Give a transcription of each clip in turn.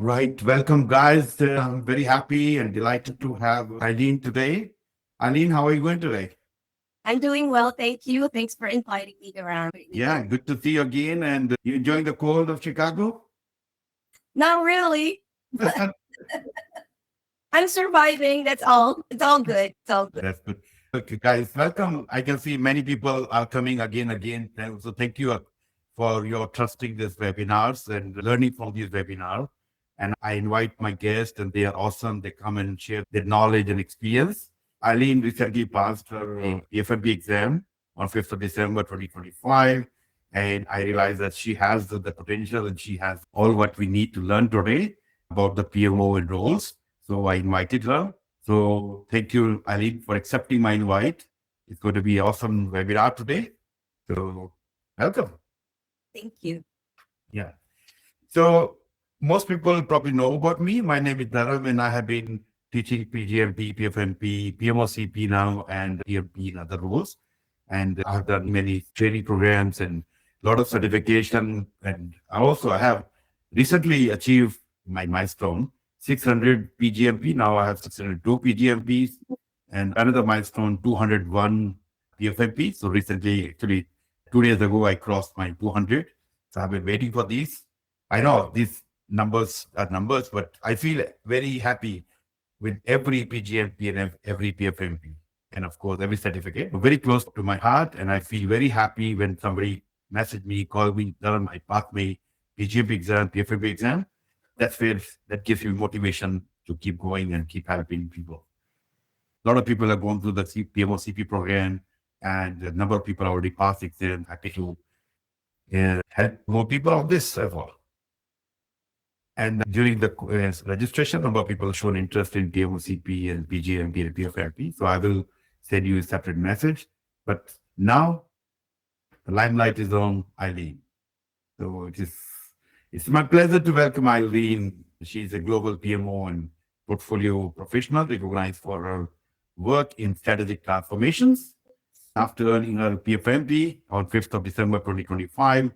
Right. Welcome, guys. I'm very happy and delighted to have Eileen today. Eileen, how are you going today? I'm doing well, thank you. Thanks for inviting me around. Yeah, good to see you again. And you enjoying the cold of Chicago? Not really, but I'm surviving. That's all. It's all good. It's all good. That's good. Okay, guys, welcome. I can see many people are coming again. So thank you for your trusting these webinars and learning from these webinars. And I invite my guests, and they are awesome. They come and share their knowledge and experience. Eileen recently passed her PfMP exam on 5th of December 2025. And I realized that she has the potential and she has all what we need to learn today about the PMO and roles. So I invited her. So thank you, Eileen, for accepting my invite. It's going to be an awesome webinar today. So welcome. Thank you. Yeah. So most people probably know about me. My name is Dharam, and I have been teaching PgMP, PfMP, PMOCP now, and PMP in other roles. And I've done many training programs and a lot of certification. And I have recently achieved my milestone, 600 PgMP. Now I have 602 PgMPs and another milestone, 201 PfMP. So recently, actually 2 days ago, I crossed my 200. So I've been waiting for these. I know these numbers are numbers, but I feel very happy with every PgMP and every PfMP. And of course, every certificate. Very close to my heart. And I feel very happy when somebody message me, call me, tell them I passed my PgMP exam, PfMP exam. That gives you motivation to keep going and keep helping people. A lot of people have gone through the PMOCP program, and a number of people already passed exam. Happy to help more people on this as well. And during the registration, a number of people have shown interest in PMOCP and PgMP and PfMP. So I will send you a separate message. But now the limelight is on Eileen. So it's my pleasure to welcome Eileen. She's a global PMO and portfolio professional recognized for her work in strategic transformations. After earning her PfMP on 5th of December 2025,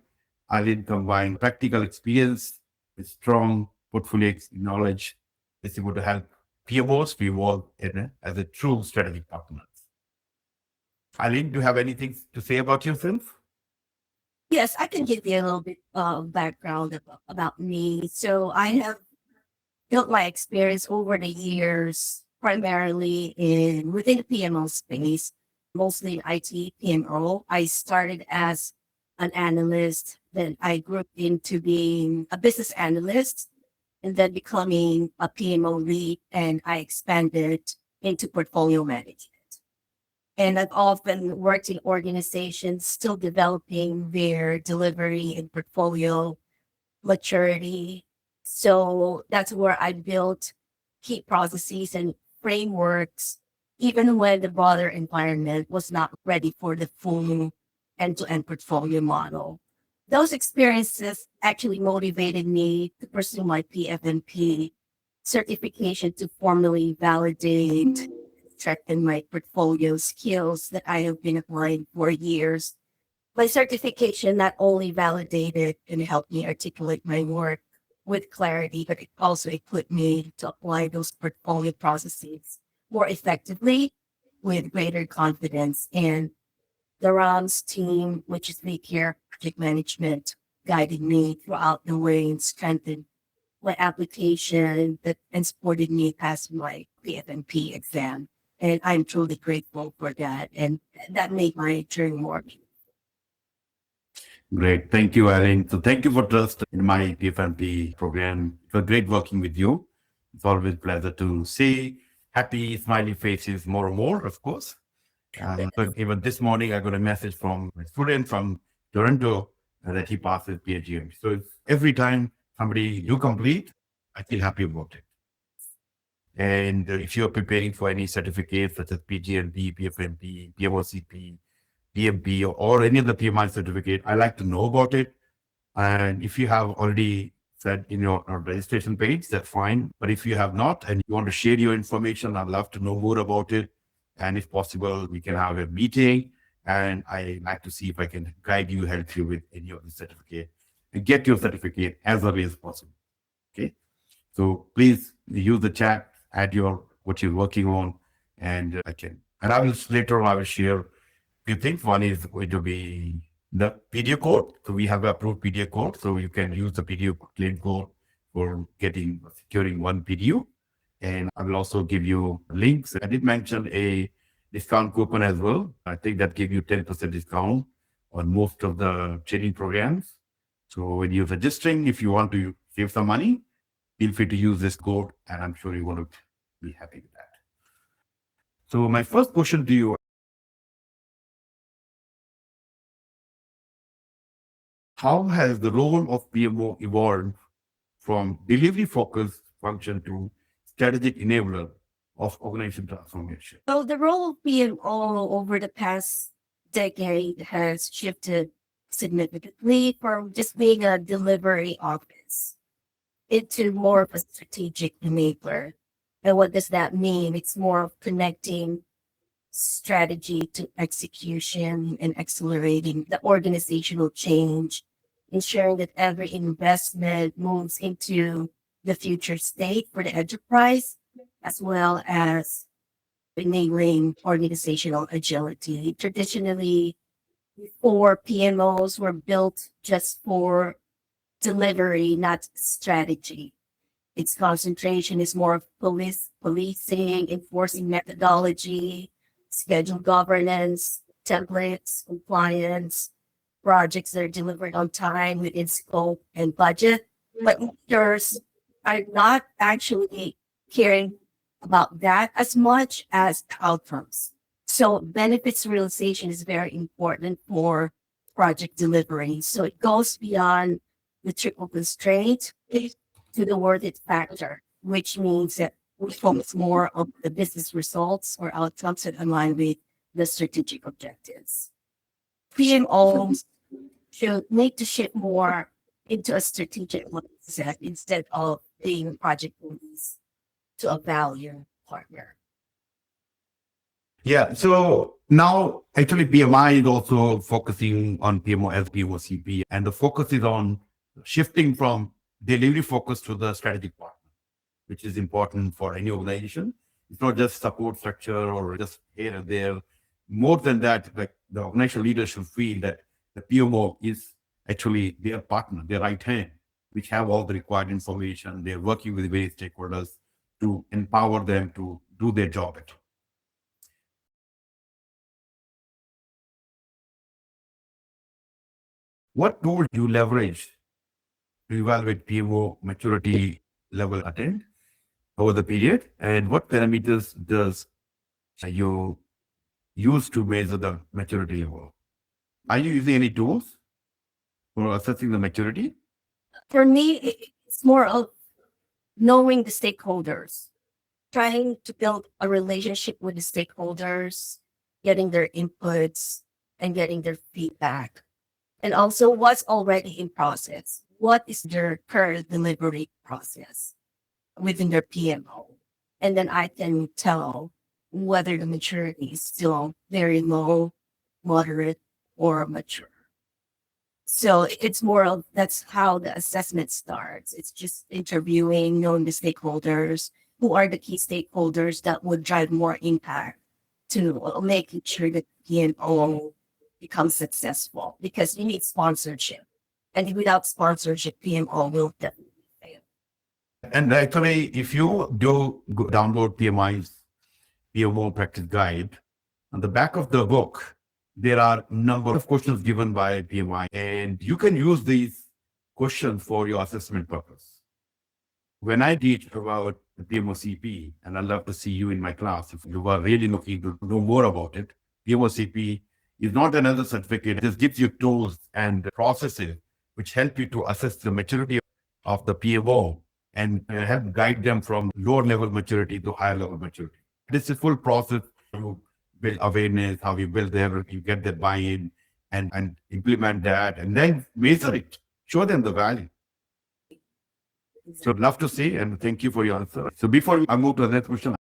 Eileen combined practical experience with strong portfolio knowledge. Is able to help PMOs to evolve as a true strategic partner. Eileen, do you have anything to say about yourself? Yes, I can give you a little bit of background about me. So I have built my experience over the years, primarily within the PMO space, mostly in IT PMO. I started as an analyst, then I grew into being a business analyst, and then becoming a PMO lead, and I expanded into portfolio management. And I've often worked in organizations still developing their delivery and portfolio maturity. So that's where I built key processes and frameworks, even when the broader environment was not ready for the full end-to-end portfolio model. Those experiences actually motivated me to pursue my PfMP certification to formally validate, strengthen my portfolio skills that I have been applying for years. My certification not only validated and helped me articulate my work with clarity, but it also equipped me to apply those portfolio processes more effectively with greater confidence. And Dharam's team, which is vCare project management, guided me throughout the way and strengthened my application and supported me pass my PfMP exam. And I'm truly grateful for that. And that made my journey more. Great. Thank you, Eileen. So thank you for trust in my PfMP program. It was great working with you. It's always a pleasure to see happy, smiley faces more and more, of course. But even this morning, I got a message from a student from Toronto that he passes PhD. So every time somebody do complete, I feel happy about it. And if you're preparing for any certificates such as PgMP, PfMP, PMOCP, PMP, or any other PMI certificate, I like to know about it. And if you have already said in your registration page, that's fine. But if you have not and you want to share your information, I'd love to know more about it. And if possible, we can have a meeting. And I like to see if I can guide you, help you with any of the certificate and get your certificate as early as possible. Okay. So please use the chat, add what you're working on, and I will later on I will share few things. One is going to be the PDO code. So we have approved PDO code, so you can use the PDO claim code for securing one PDO. And I will also give you links. I did mention a discount coupon as well. I think that give you 10% discount on most of the training programs. So when you're registering, if you want to save some money, feel free to use this code, and I'm sure you're going to be happy with that. So my first question to you: how has the role of PMO evolved from delivery-focused function to strategic enabler of organization transformation? So the role of PMO over the past decade has shifted significantly from just being a delivery office into more of a strategic enabler. And what does that mean? It's more of connecting strategy to execution and accelerating the organizational change, ensuring that every investment moves into the future state for the enterprise, as well as enabling organizational agility. Traditionally, before PMOs were built just for delivery, not strategy. Its concentration is more of policing, enforcing methodology, schedule governance, templates, compliance, projects that are delivered on time within scope and budget. But leaders are not actually caring about that as much as outcomes. So benefits realization is very important for project delivery. So it goes beyond the triple constraint to the worth it factor, which means that we focus more on the business results or outcomes that align with the strategic objectives. PMOs should need to shift more into a strategic mindset instead of being project police to a value partner. Yeah. So now actually PMI is also focusing on PMO as PMO CP, and the focus is on shifting from delivery focus to the strategic partner, which is important for any organization. It's not just support structure or just here and there. More than that, like the organizational leaders should feel that the PMO is actually their partner, their right hand, which have all the required information. They're working with various stakeholders to empower them to do their job better. What tools do you leverage to evaluate PMO maturity level attained over the period? And what parameters does you use to measure the maturity level? Are you using any tools for assessing the maturity? For me, it's more of knowing the stakeholders, trying to build a relationship with the stakeholders, getting their inputs and getting their feedback. And also what's already in process. What is their current delivery process within their PMO? And then I can tell whether the maturity is still very low, moderate, or mature. So it's more of that's how the assessment starts. It's just interviewing, knowing the stakeholders, who are the key stakeholders that would drive more impact to making sure that PMO becomes successful, because you need sponsorship. And without sponsorship, PMO will definitely fail. And actually, if you do download PMI's PMO practice guide, on the back of the book, there are a number of questions given by PMI, and you can use these questions for your assessment purpose. When I teach about the PMOCP, and I'd love to see you in my class if you are really looking to know more about it, PMOCP is not another certificate. It just gives you tools and processes which help you to assess the maturity of the PMO and help guide them from lower level maturity to higher level maturity. This is a full process. You build awareness, how you build their, you get their buy-in and implement that, and then measure it, show them the value. So I'd love to see, and thank you for your answer. So before I move to the next question,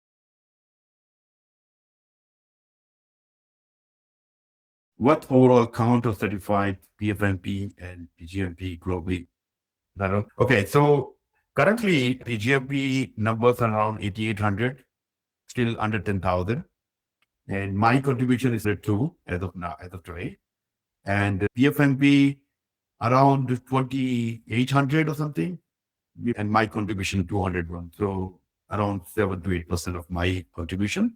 what overall count of certified PfMP and PgMP globally? Okay, so Currently, the GMP numbers are around 8,800, still under 10,000. And my contribution is at 2 as of now, as of today. And PfMP around 2,800 or something. And my contribution 201. So around 7 to 8% of my contribution.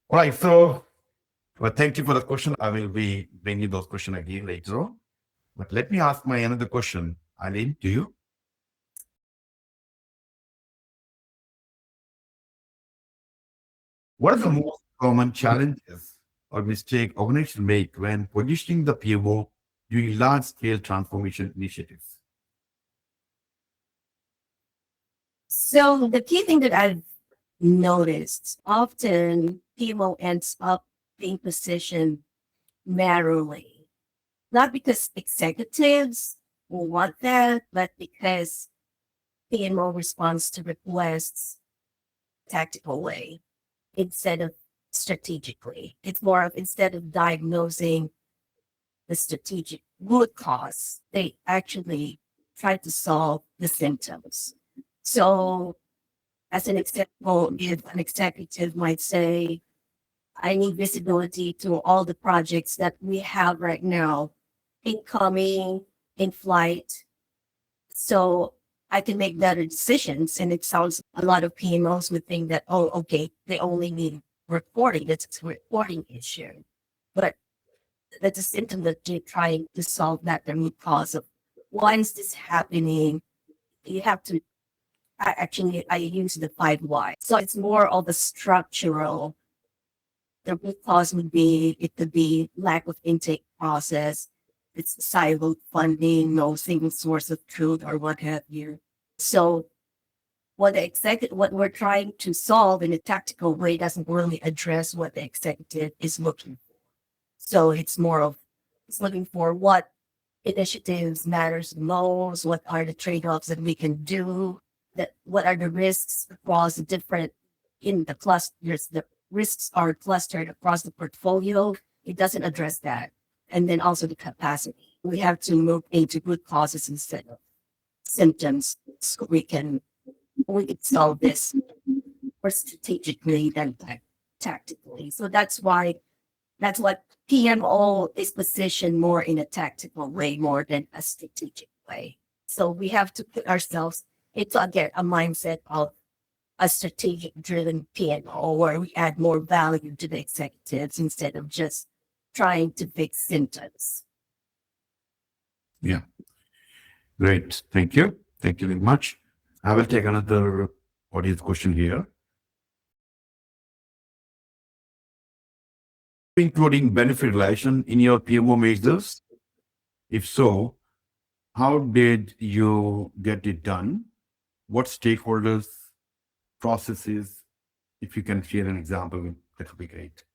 All right. So well, thank you for the question. I will be bringing those questions again later on. But let me ask my another question. Eileen, to you. What are the most common challenges or mistake organizations make when positioning the PMO during large-scale transformation initiatives? So the key thing that I've noticed, often PMO ends up being positioned narrowly, not because executives will want that, but because PMO responds to requests tactical way instead of strategically. It's more of, instead of diagnosing the strategic root cause, they actually try to solve the symptoms. So as an example, if an executive might say, I need visibility to all the projects that we have right now, incoming, in flight, so I can make better decisions. And it sounds, a lot of PMOs would think that, oh, okay, they only need reporting. It's a reporting issue. But that's a symptom that they're trying to solve, that the root cause of why is this happening. You have to, I use the 5 why. So it's more of the structural. The root cause would be, it could be lack of intake process, it's siloed funding, no single source of truth, or what have you. So what we're trying to solve in a tactical way doesn't really address what the executive is looking for. So it's more of, it's looking for what initiatives matters most, what are the trade-offs that we can do, that what are the risks across the different, in the clusters, the risks are clustered across the portfolio. It doesn't address that. And then also the capacity. We have to move into root causes instead of symptoms, so we can solve this more strategically than tactically. So that's what PMO is positioned more in a tactical way more than a strategic way. So we have to put ourselves into, again, a mindset of a strategic driven PMO where we add more value to the executives instead of just trying to fix symptoms. Yeah. Great. Thank you. Thank you very much. I will take another audience question here. Including benefit relation in your PMO measures? If so, how did you get it done? What stakeholders, processes? If you can share an example, that would be great.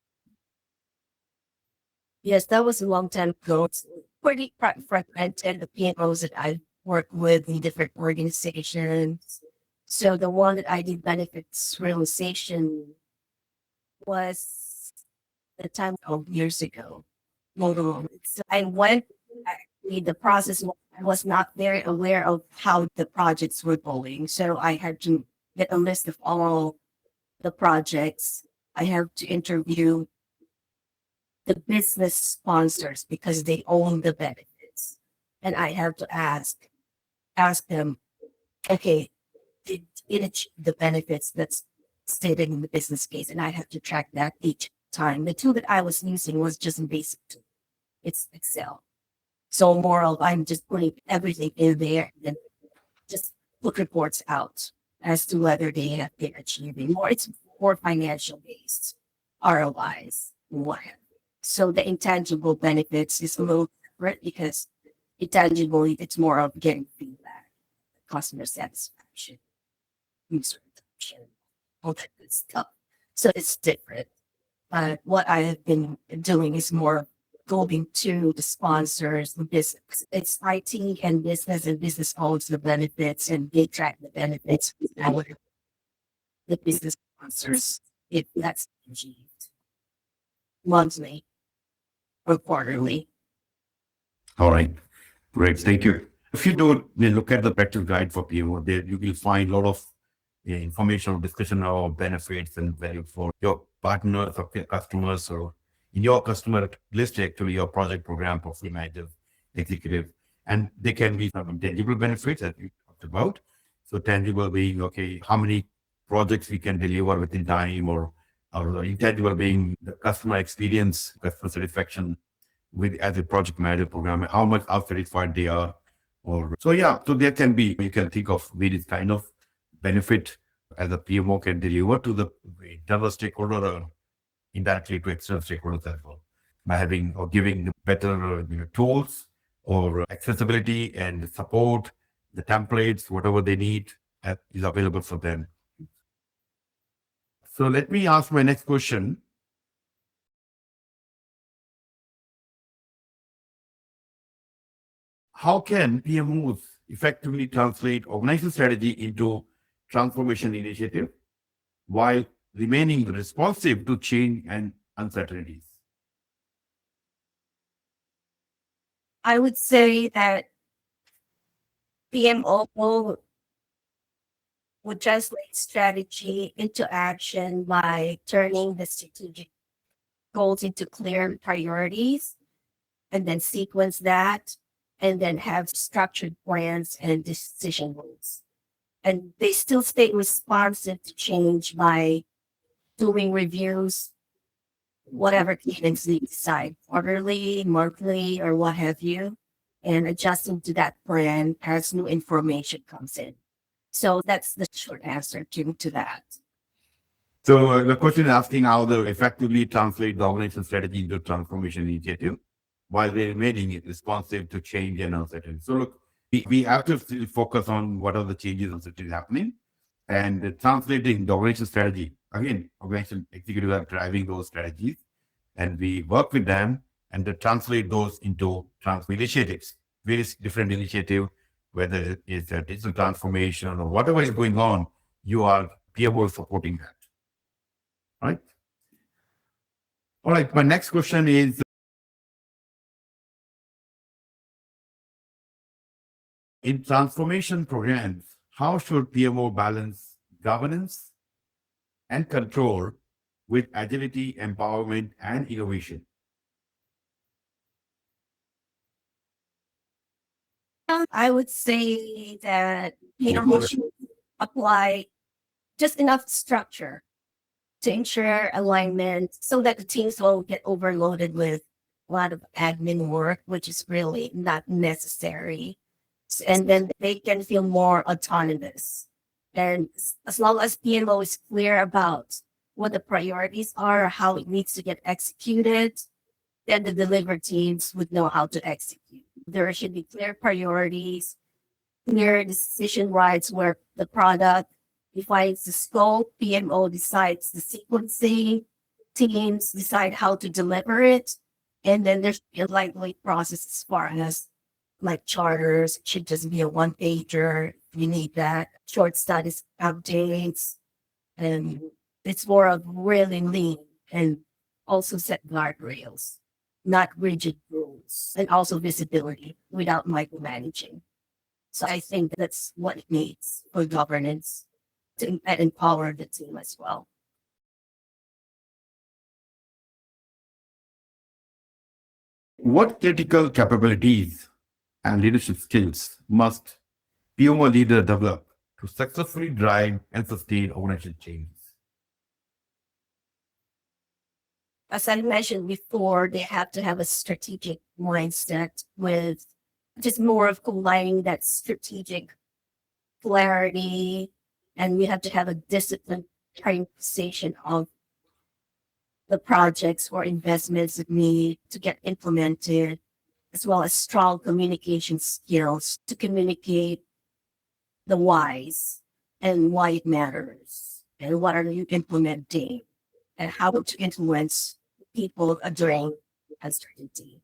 Yes, that was a long time ago. It's pretty fragmented, the PMOs that I work with in different organizations. So the one that I did benefits realization was the time of years ago. So I went, actually, the process, I was not very aware of how the projects were going. So I had to get a list of all the projects. I have to interview the business sponsors because they own the benefits. And I have to ask them, okay, did it achieve the benefits that's stated in the business case? And I have to track that each time. The tool that I was using was just a basic tool. It's Excel. So more of, I'm just putting everything in there and just put reports out as to whether they have been achieving more. It's more financial based ROIs, what have you. So the intangible benefits is a little different because intangible, it's more of getting feedback, customer satisfaction, user adoption, all that good stuff. So it's different. But what I have been doing is more going to the sponsors, the business. It's IT and business owns the benefits and they track the benefits with the business sponsors, if that's achieved monthly or quarterly. All right. Great. Thank you. If you do look at the practice guide for PMO, there you will find a lot of information or discussion of benefits and value for your partners or customers, or in your customer list, actually, your project program, portfolio manager, executive. And they can be some tangible benefits that you talked about. So tangible being, okay, how many projects we can deliver within time, or intangible being the customer experience, customer satisfaction with as a project manager program, how satisfied they are. Or so yeah, so there can be, you can think of various kind of benefit as a PMO can deliver to the internal stakeholder or indirectly to external stakeholders as well, by having or giving better tools or accessibility and support, the templates, whatever they need is available for them. So let me ask my next question. How can PMOs effectively translate organizational strategy into transformation initiative while remaining responsive to change and uncertainties? I would say that PMO would translate strategy into action by turning the strategic goals into clear priorities, and then sequence that, and then have structured plans and decision rules. And they still stay responsive to change by doing reviews, whatever cadence they decide, quarterly, monthly, or what have you, and adjusting to that plan as new information comes in. So that's the short answer to that. So the question is asking how to effectively translate the organizational strategy into transformation initiative while they remaining responsive to change and uncertainty. So look, we have to still focus on what are the changes and uncertainties happening, and translating the organizational strategy. Again, organizational executives are driving those strategies, and we work with them and to translate those into initiatives, various different initiatives, whether it's a digital transformation or whatever is going on, you are PMO supporting that. Right. All right. My next question is, in transformation programs, how should PMO balance governance and control with agility, empowerment, and innovation? I would say that PMO should apply just enough structure to ensure alignment so that the teams won't get overloaded with a lot of admin work, which is really not necessary. And then they can feel more autonomous. And as long as PMO is clear about what the priorities are, how it needs to get executed, then the delivery teams would know how to execute. There should be clear priorities, clear decision rights where the product defines the scope, PMO decides the sequencing, teams decide how to deliver it, and then there's a lightweight process as far as like charters. It should just be a one pager. You need that short status updates, and it's more of really lean and also set guardrails, not rigid rules, and also visibility without micromanaging. So I think that's what it needs for governance to empower the team as well. What critical capabilities and leadership skills must PMO leader develop to successfully drive and sustain organizational changes? As I mentioned before, they have to have a strategic mindset with just more of combining that strategic clarity, and we have to have a disciplined prioritization of the projects or investments that need to get implemented, as well as strong communication skills to communicate the whys and why it matters and what are you implementing and how to influence people during uncertainty.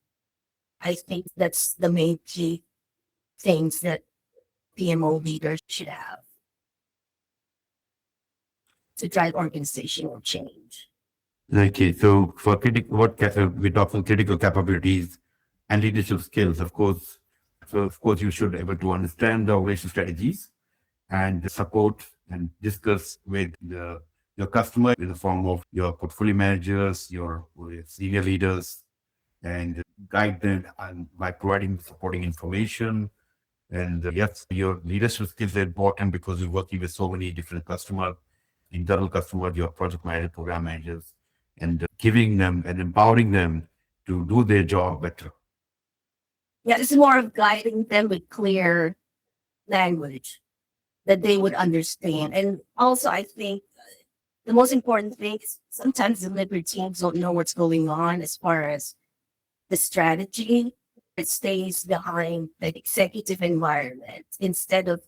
I think that's the main key things that PMO leaders should have to drive organizational change. Okay, so for we talk about critical capabilities and leadership skills. Of course, So of course, you should be able to understand the organization strategies and support and discuss with your customer in the form of your portfolio managers, your senior leaders, and guide them and by providing supporting information. And yes, your leadership skills are important because you're working with so many different customers, internal customers, your project manager, program managers, and giving them and empowering them to do their job better. Yeah, it's more of guiding them with clear language that they would understand. And also, I think the most important thing is sometimes delivery teams don't know what's going on as far as the strategy. It stays behind the executive environment instead of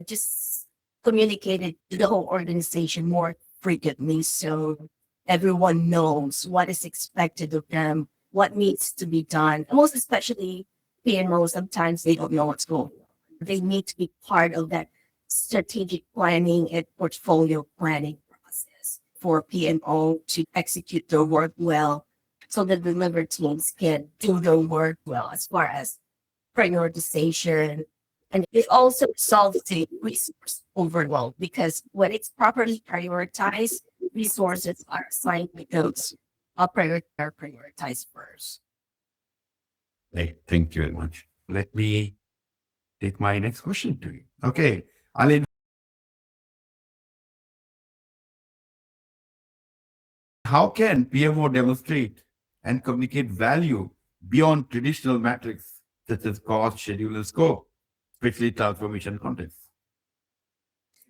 just communicated to the whole organization more frequently, so everyone knows what is expected of them, what needs to be done. And most especially PMOs, sometimes they don't know what's going on. They need to be part of that strategic planning and portfolio planning process for PMO to execute their work well, so the delivery teams can do their work well as far as prioritization. And it also solves the resource overload because when it's properly prioritized, resources are assigned to those are prioritized first. Thank you very much. Let me take my next question to you. Okay, Eileen, how can PMO demonstrate and communicate value beyond traditional metrics such as cost, schedule, and scope, especially transformation context?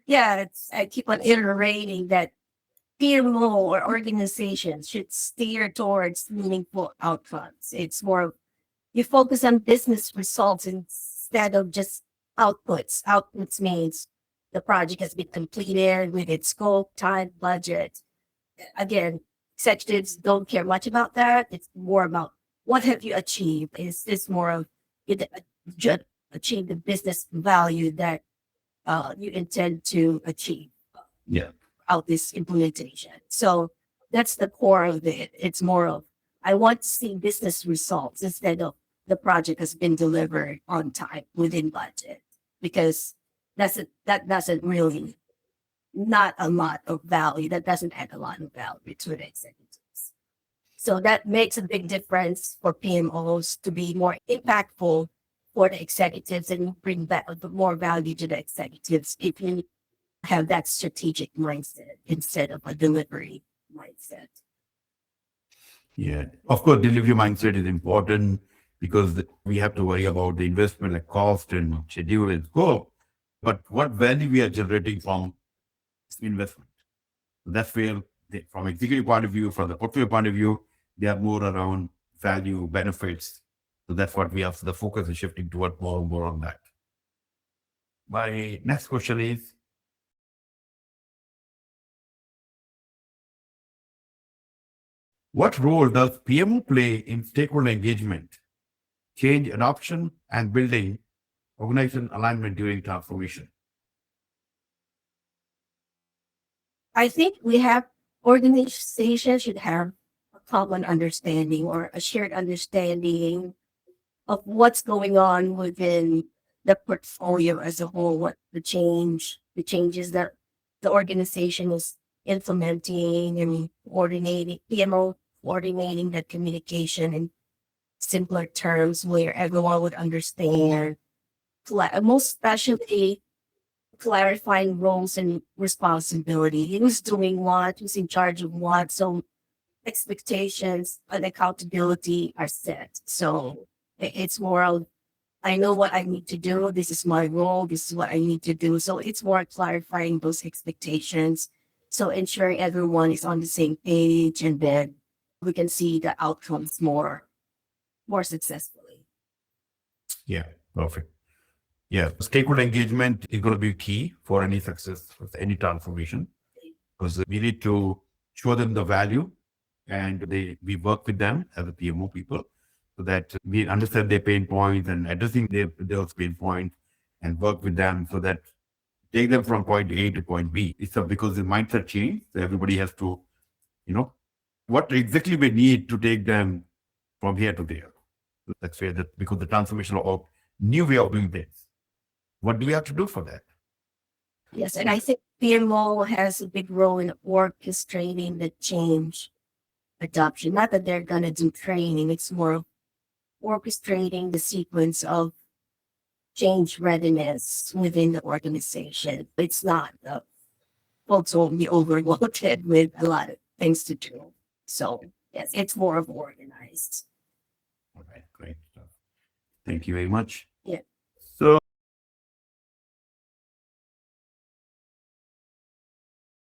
Yeah, I keep on iterating that PMO or organizations should steer towards meaningful outcomes. It's more of you focus on business results instead of just outputs. Outputs means the project has been completed with its scope, time, budget. Again, executives don't care much about that. It's more about what have you achieved? Is this more of you achieve the business value that you intend to achieve Yeah. out this implementation? So that's the core of it. It's more of I want to see business results instead of the project has been delivered on time within budget, because that doesn't really not a lot of value. That doesn't add a lot of value to the executives. So that makes a big difference for PMOs to be more impactful for the executives and bring back more value to the executives if you have that strategic mindset instead of a delivery mindset. Yeah. Of course, delivery mindset is important because we have to worry about the investment like cost and schedule and scope. But what value we are generating from investment? That's where, from executive point of view, from the portfolio point of view, they are more around value benefits. So that's what we have. The focus is shifting toward more and more on that. My next question is, what role does PMO play in stakeholder engagement, change adoption, and building organization alignment during transformation? I think we have organizations should have a common understanding or a shared understanding of what's going on within the portfolio as a whole, what the changes that the organization is implementing and coordinating, PMO coordinating that communication in simpler terms where everyone would understand, most especially clarifying roles and responsibility. Who's doing what, who's in charge of what. So expectations and accountability are set. So it's more of, I know what I need to do. This is my role. This is what I need to do. So it's more clarifying those expectations. So ensuring everyone is on the same page, and then we can see the outcomes more successfully. Yeah, perfect. Yeah, stakeholder engagement is going to be key for any success of any transformation, because we need to show them the value and we work with them as a PMO people so that we understand their pain points and addressing those pain points and work with them so that take them from point A to point B. It's because the mindset change. So everybody has to, what exactly we need to take them from here to there. Let's say that because the transformation of new way of doing things. What do we have to do for that? Yes, and I think PMO has a big role in orchestrating the change adoption. Not that they're going to do training, it's more of orchestrating the sequence of change readiness within the organization. It's not folks will be overloaded with a lot of things to do. So yes, it's more of organized. All right, great stuff. Thank you very much. Yeah. So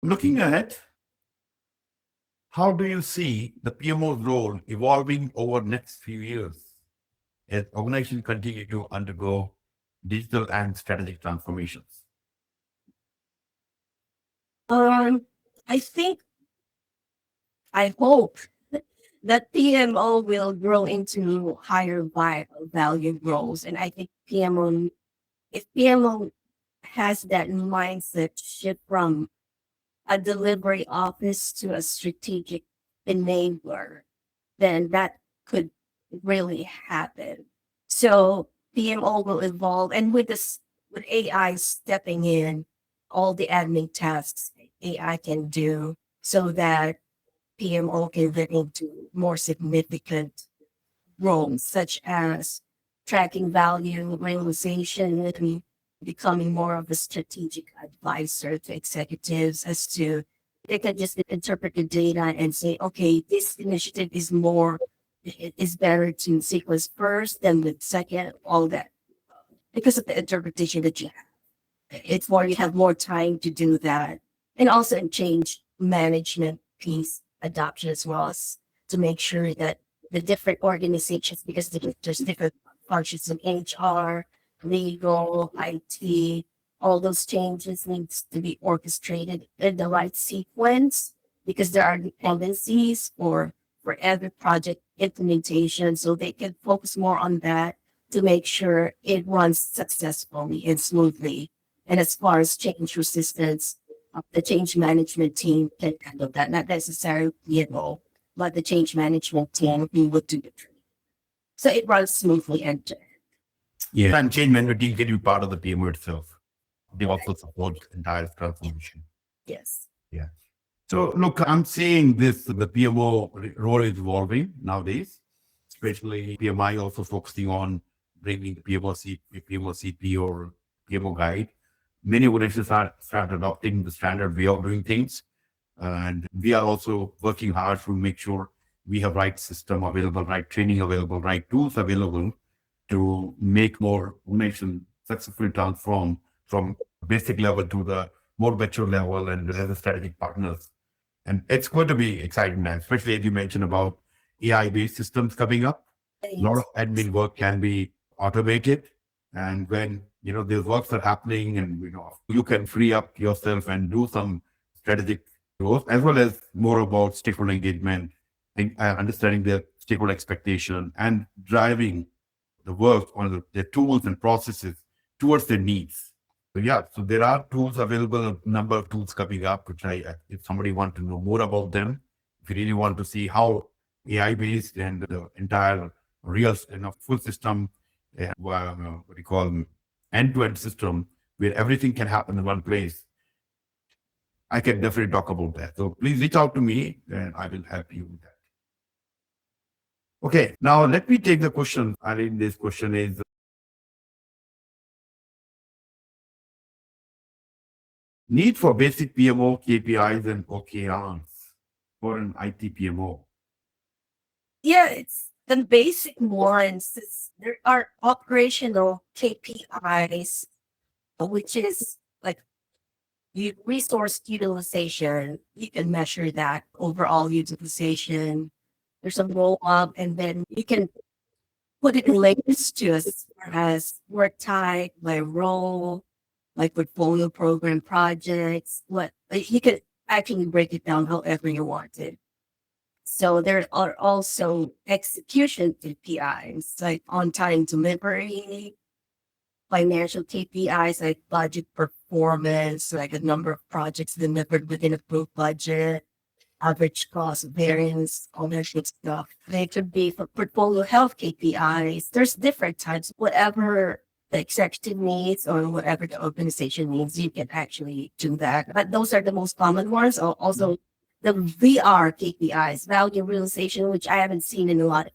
looking ahead, how do you see the PMO's role evolving over the next few years as organizations continue to undergo digital and strategic transformations? I think, I hope that PMO will grow into higher value roles. And I think PMO, if PMO has that mindset shift from a delivery office to a strategic enabler, then that could really happen. So PMO will evolve, and with this, with AI stepping in, all the admin tasks AI can do, so that PMO can get into more significant roles, such as tracking value realization and becoming more of a strategic advisor to executives as to they can just interpret the data and say, okay, this initiative is more, it is better to sequence first, then the second, all that, because of the interpretation that you have. It's more, you have more time to do that. And also in change management piece adoption as well, as to make sure that the different organizations, because there's different functions in HR, legal, IT, all those changes needs to be orchestrated in the right sequence, because there are dependencies for every project implementation. So they can focus more on that to make sure it runs successfully and smoothly. And as far as change resistance, the change management team can handle that, not necessarily PMO, but the change management team who would do the training. So it runs smoothly end to end. Yeah, and change management team can be part of the PMO itself. They also support the entire transformation. Yes. Yeah. So look, I'm seeing this, the PMO role is evolving nowadays, especially PMI also focusing on bringing the PMO CP or PMO guide. Many organizations are start adopting the standard way of doing things. And we are also working hard to make sure we have right system available, right training available, right tools available to make more organizations successfully transform from basic level to the more mature level and as a strategic partners. And it's going to be exciting now, especially as you mentioned about AI-based systems coming up. A lot of admin work can be automated. And when, these works are happening and, you can free up yourself and do some strategic growth, as well as more about stakeholder engagement, and understanding their stakeholder expectation and driving the work on their tools and processes towards their needs. So yeah, so there are tools available, a number of tools coming up, which if somebody want to know more about them, if you really want to see how AI-based and the entire real, full system, what do you call them, end-to-end system, where everything can happen in one place, I can definitely talk about that. So please reach out to me and I will help you with that. Okay, now let me take the question. I think this question is, need for basic PMO KPIs and OKRs for an IT PMO. Yeah, it's the basic ones. There are operational KPIs, which is like resource utilization. You can measure that overall utilization. There's a roll up, and then you can put it in layers to as far as work type, by role, like portfolio program projects. What you can actually break it down however you want it. So there are also execution KPIs like on-time delivery, financial KPIs like budget performance, like a number of projects delivered within approved budget. average cost, variance, all that good stuff. They could be for portfolio health KPIs. There's different types. Whatever the executive needs or whatever the organization needs, you can actually do that. But those are the most common ones. Also, the VR KPIs, value realization, which I haven't seen in a lot of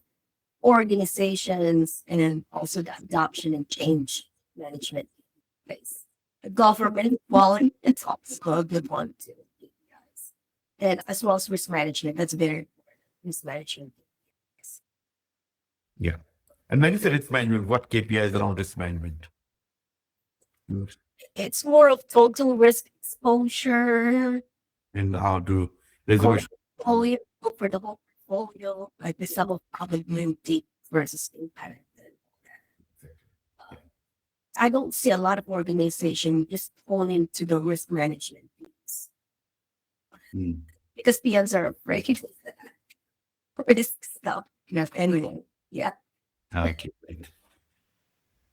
organizations, and then also the adoption and change management phase. Government quality, it's also a good one too. KPIs. And as well as risk management, that's very important. Risk management. Yeah. And when you say risk management, what KPIs around risk management? It's more of total risk exposure, And how to resolution? portfolio for the whole portfolio, like the sum of probability versus impact. I don't see a lot of organization just falling into the risk management piece because PMs are afraid for this stuff. Yes, anyway, yeah. Okay.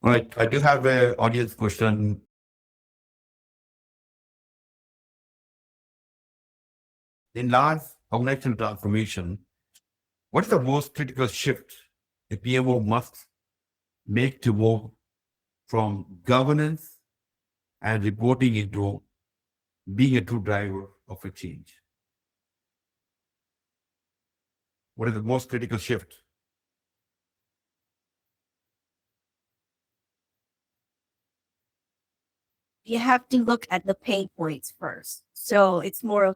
All right. I do have an audience question. In large organizational transformation, what is the most critical shift a PMO must make to move from governance and reporting into being a true driver of a change? What is the most critical shift? You have to look at the pain points first. So it's more of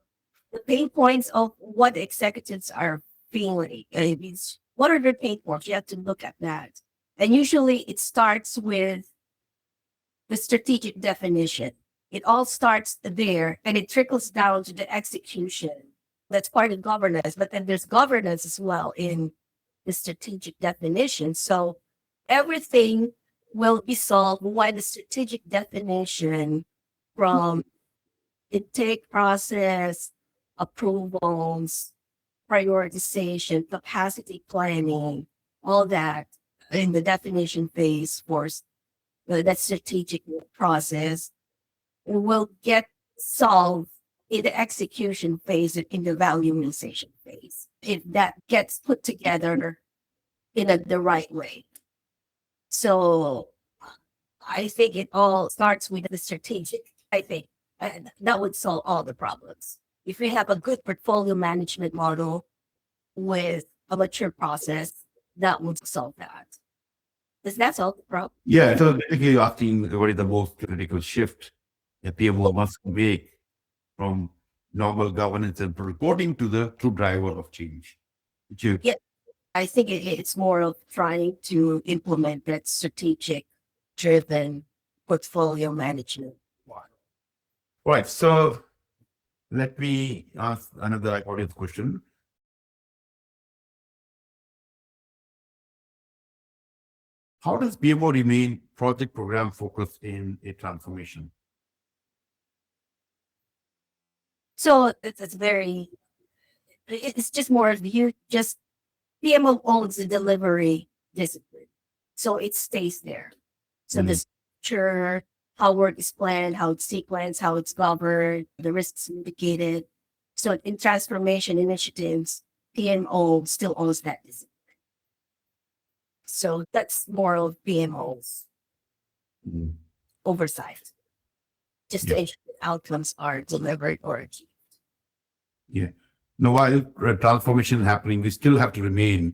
the pain points of what the executives are feeling. It means what are their pain points? You have to look at that. And usually it starts with the strategic definition. It all starts there and it trickles down to the execution. That's part of governance, but then there's governance as well in the strategic definition. So everything will be solved by the strategic definition from intake process, approvals, prioritization, capacity planning, all that in the definition phase for that strategic process will get solved in the execution phase and in the valuation phase. If that gets put together in the right way. So I think it all starts with the strategic. I think that would solve all the problems. If we have a good portfolio management model with a mature process, that would solve that. Does that solve the problem? Yeah, so basically you're asking what is the most critical shift a PMO must make from normal governance and reporting to the true driver of change. Yeah, I think it's more of trying to implement that strategic driven portfolio management. Right. So let me ask another audience question. How does PMO remain project program focused in a transformation? So it's just more of you just PMO owns the delivery discipline. So it stays there. So the structure, how work is planned, how it's sequenced, how it's governed, the risks mitigated. So in transformation initiatives, PMO still owns that discipline. So that's more of PMO's oversight, just to ensure that outcomes are delivered or achieved. Yeah. Now, while transformation is happening, we still have to remain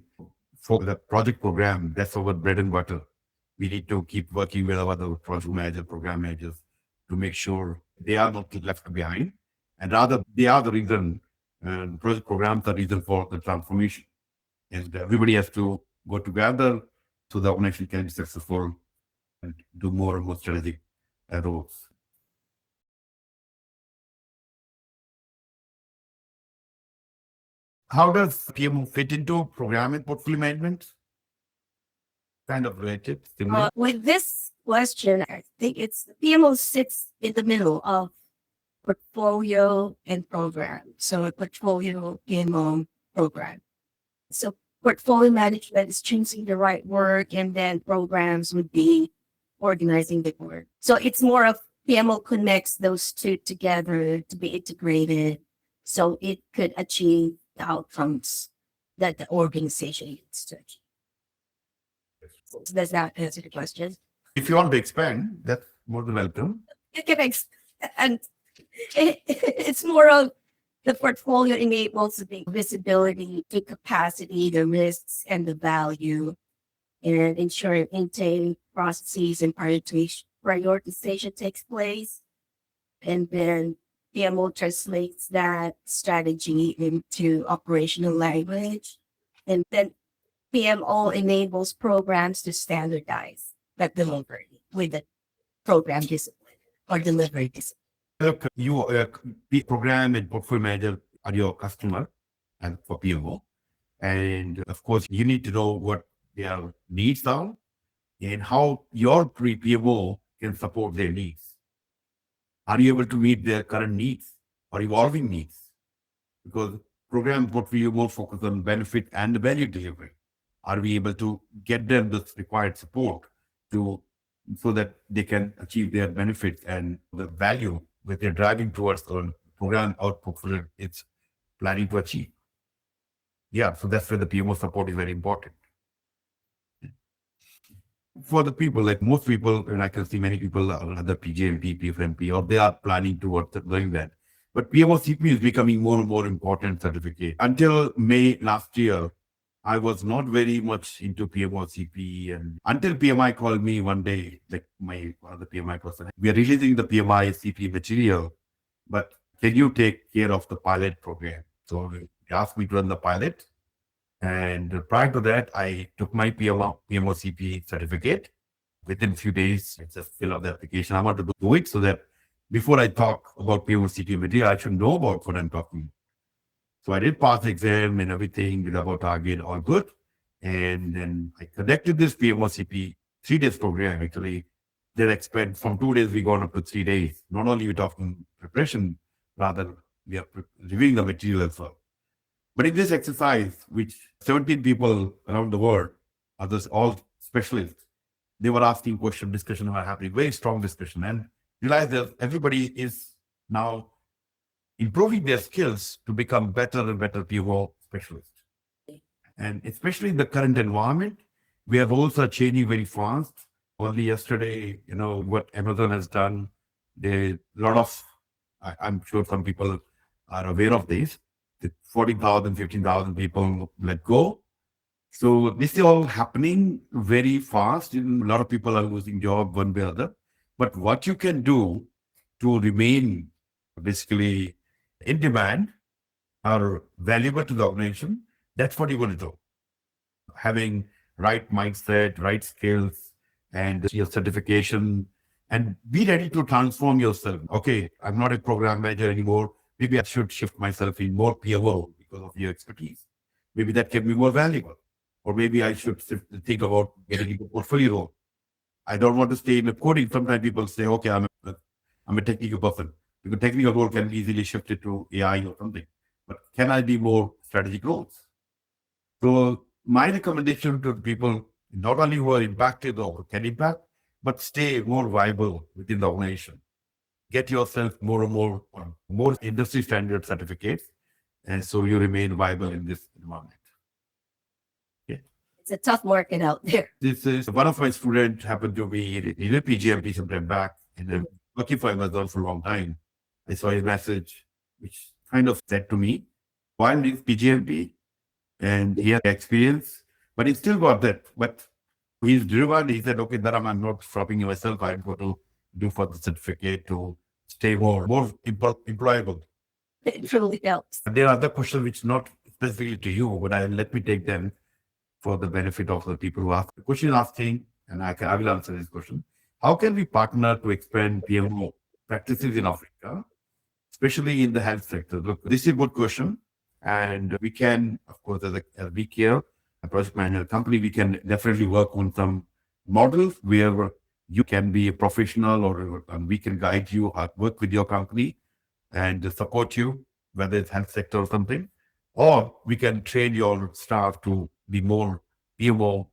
for the project program. That's our bread and butter. We need to keep working with our other project managers, program managers to make sure they are not left behind. And rather, they are the reason, project programs are the reason for the transformation. And everybody has to go together so the organization can be successful and do more and more strategic roles. How does PMO fit into program and portfolio management? Kind of related. With this question, I think it's PMO sits in the middle of portfolio and program. So a portfolio PMO program. So portfolio management is choosing the right work, and then programs would be organizing the work. So it's more of PMO connects those two together to be integrated so it could achieve the outcomes that the organization needs to achieve. Does that answer the question? If you want to expand, that's more than welcome. You can and it's more of the portfolio enables the visibility, the capacity, the risks, and the value, and ensuring intake processes and prioritization takes place. And then PMO translates that strategy into operational language. And then PMO enables programs to standardize that delivery with the program discipline or delivery discipline. Look, you program and portfolio manager are your customer and for PMO. And of course, you need to know what their needs are and how your PMO can support their needs. Are you able to meet their current needs or evolving needs? Because program portfolio more focus on benefit and value delivery. Are we able to get them the required support so that they can achieve their benefits and the value that they're driving towards the program output for it's planning to achieve? Yeah, so that's where the PMO support is very important. For the people, like most people, and I can see many people are other PgMP, PfMP, or they are planning towards doing that. But PMOCP is becoming more and more important certificate. Until May last year, I was not very much into PMOCP, and until PMI called me one day, like my other PMI person, we are releasing the PMI CP material, but can you take care of the pilot program? So they asked me to run the pilot. And prior to that, I took my PMOCP certificate. Within a few days, I just fill out the application. I want to do it so that before I talk about PMOCP material, I should know about what I'm talking. So I did pass the exam and everything with about target, all good. And then I conducted this PMOCP 3 days program actually. Then expect from 2 days, we gone up to 3 days. Not only we're talking preparation, rather we are reviewing the material as well. But in this exercise, which 17 people around the world, others all specialists, they were asking question, discussion were happening, very strong discussion, and realized that everybody is now improving their skills to become better and better PMO specialists. And especially in the current environment, where roles are changing very fast. Only yesterday, what Amazon has done, I'm sure some people are aware of this. 40,000, 15,000 people let go. So this is all happening very fast. A lot of people are losing jobs one way or other. But what you can do to remain basically in demand or valuable to the organization, that's what you want to do. Having right mindset, right skills, and your certification, and be ready to transform yourself. Okay, I'm not a program manager anymore. Maybe I should shift myself in more PMO because of your expertise. Maybe that can be more valuable. Or maybe I should think about getting into portfolio role. I don't want to stay in the coding. Sometimes people say, okay, I'm a technical person. Because technical role can be easily shifted to AI or something. But can I be more strategic roles? So my recommendation to people, not only who are impacted or can impact, but stay more viable within the organization. Get yourself more and more industry standard certificates, and so you remain viable in this environment. Yeah. It's a tough market out there. This is one of my students happened to be in a PgMP sometime back, and working for Amazon for a long time. I saw his message, which kind of said to me, while he's PgMP and he has experience, but he still got that. But he's driven. He said, okay, Dharam, I'm not stopping myself. I'm going to do for the certificate to stay more employable. It truly helps. There are other questions which not specifically to you, but let me take them for the benefit of the people who ask. The question is asking, and I will answer this question. How can we partner to expand PMO practices in Africa, especially in the health sector? Look, this is a good question. And we can, of course, as vCare, a project manager company, we can definitely work on some models where you can be a professional and we can guide you or work with your company and support you, whether it's health sector or something, or we can train your staff to be more PMO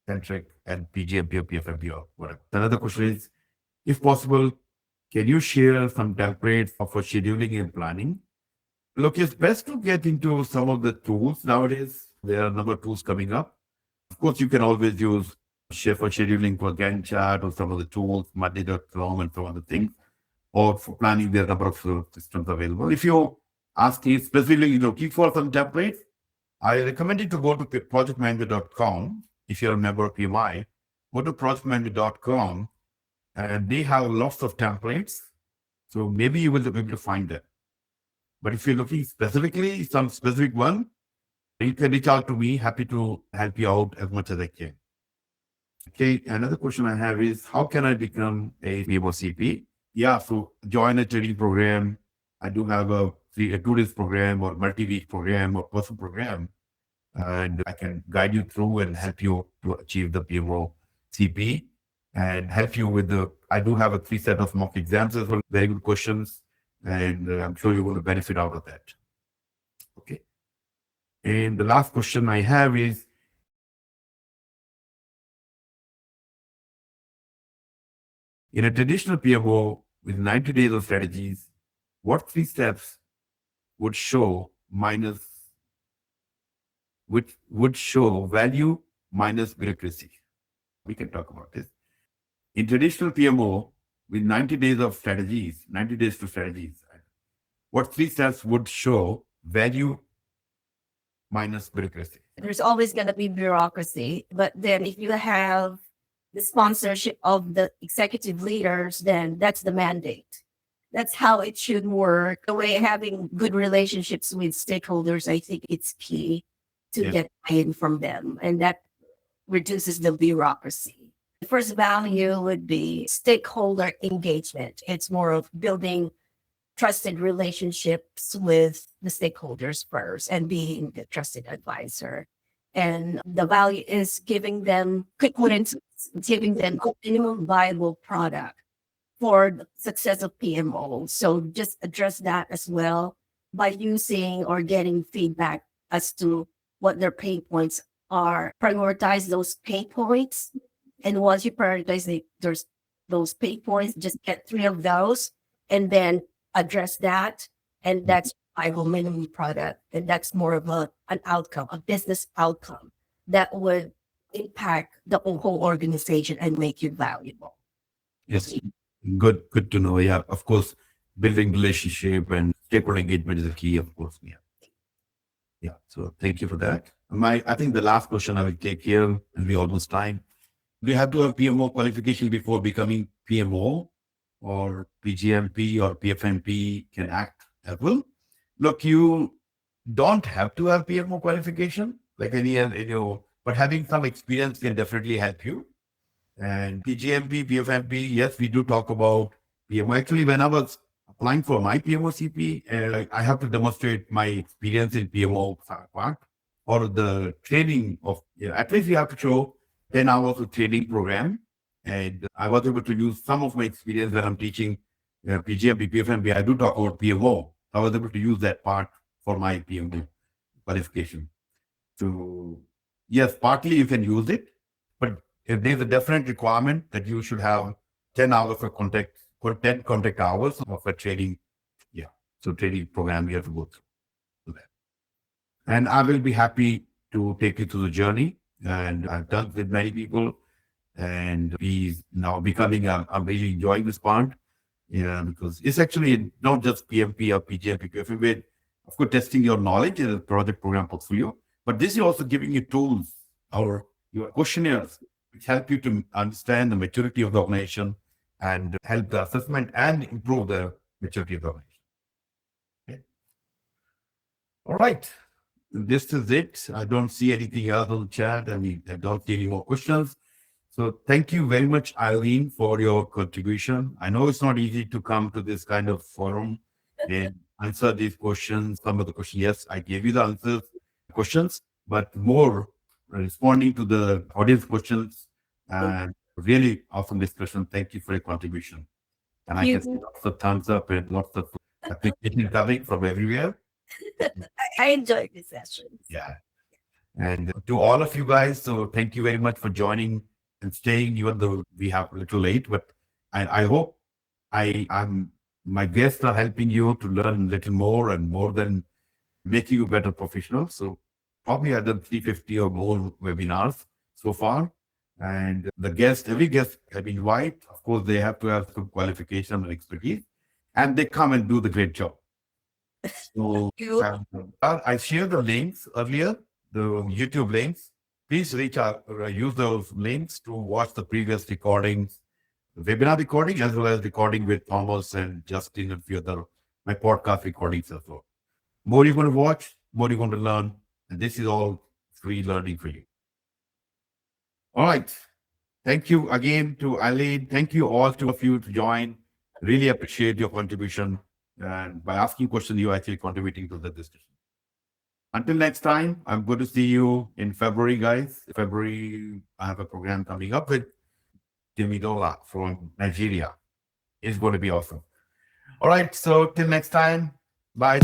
centric and PgMP or PfMP or whatever. Another question is, if possible, can you share some templates for scheduling and planning Look, it's best to get into some of the tools nowadays. There are a number of tools coming up. Of course, you can always use Shift for scheduling for Gantt chart or some of the tools, Monday.com and some other things. Or for planning, there are a number of systems available. If you ask me specifically looking for some templates, I recommend you to go to projectmanager.com. If you're a member of PMI, go to projectmanager.com and they have lots of templates. So maybe you will be able to find them. But if you're looking specifically, some specific one, you can reach out to me. Happy to help you out as much as I can. Okay, another question I have is, how can I become a PMO CP? Yeah, so join a training program. I do have a 2 days program or multi-week program or personal program. And I can guide you through and help you to achieve the PMO CP and help you with I do have a 3 set of mock exams as well, very good questions. And I'm sure you're going to benefit out of that. Okay. And the last question I have is, in a traditional PMO with 90 days of strategies, what 3 steps would show value minus bureaucracy? We can talk about this. In traditional PMO with 90 days of strategies, 90 days to strategies, what 3 steps would show value minus bureaucracy? There's always going to be bureaucracy, but then if you have the sponsorship of the executive leaders, then that's the mandate. That's how it should work. The way having good relationships with stakeholders, I think it's key to get paid from them, and that reduces the bureaucracy. The first value would be stakeholder engagement. It's more of building trusted relationships with the stakeholders first and being the trusted advisor. And the value is giving them quick wins, giving them a minimum viable product for the success of PMO. So just address that as well by using or getting feedback as to what their pain points are. Prioritize those pain points. And once you prioritize those pain points, just get 3 of those and then address that. And that's viable minimum product. And that's more of an outcome, a business outcome that would impact the whole organization and make you valuable. Yes, good to know. Yeah, of course, building relationship and stakeholder engagement is a key, of course. Yeah. So thank you for that. I think the last question I will take here, and we almost time. Do you have to have PMO qualification before becoming PMO, or PgMP or PfMP can act as well? Look, you don't have to have PMO qualification like any other, but having some experience can definitely help you. And PgMP, PfMP, yes, we do talk about PMO. Actually, when I was applying for my PMO CP, I have to demonstrate my experience in PMO part or the training of, at least you have to show 10 hours of training program. And I was able to use some of my experience when I'm teaching PgMP, PfMP. I do talk about PMO. I was able to use that part for my PMO qualification. So yes, partly you can use it, but if there's a definite requirement that you should have 10 hours of contact hours of a training. So training program you have to go through that. And I will be happy to take you through the journey. And I've done with many people, and he's now becoming, I'm really enjoying this part. Because it's actually not just PMP or PgMP, PfMP, of course, testing your knowledge in a project program portfolio, but this is also giving you tools or your questionnaires which help you to understand the maturity of the organization and help the assessment and improve the maturity of the organization. Okay. All right. This is it. I don't see anything else on the chat. I don't see any more questions. So thank you very much, Eileen, for your contribution. I know it's not easy to come to this kind of forum and answer these questions. Some of the questions, yes, I gave you the answers, questions, but more responding to the audience questions and really awesome discussion. Thank you for your contribution. And I can see lots of thumbs up and lots of application coming from everywhere. I enjoyed this session. Yeah. And to all of you guys, so thank you very much for joining and staying, even though we have a little late, but I hope I'm My guests are helping you to learn a little more and more than making you better professional. So probably I've done 350 or more webinars so far. And every guest have been white. Of course, they have to have some qualification and expertise, and they come and do the great job. So You I shared the links earlier, the YouTube links. Please reach out, use those links to watch the previous recordings, webinar recording, as well as recording with Thomas and Justin and a few other my podcast recordings as well. More you're going to watch, more you're going to learn. And this is all free learning for you. All right. Thank you again to Eileen. Thank you all two of you to join. Really appreciate your contribution. And by asking questions, you're actually contributing to the discussion. Until next time, I'm going to see you in February, guys. February, I have a program coming up with Timidola from Nigeria. It's going to be awesome. All right. So till next time, bye.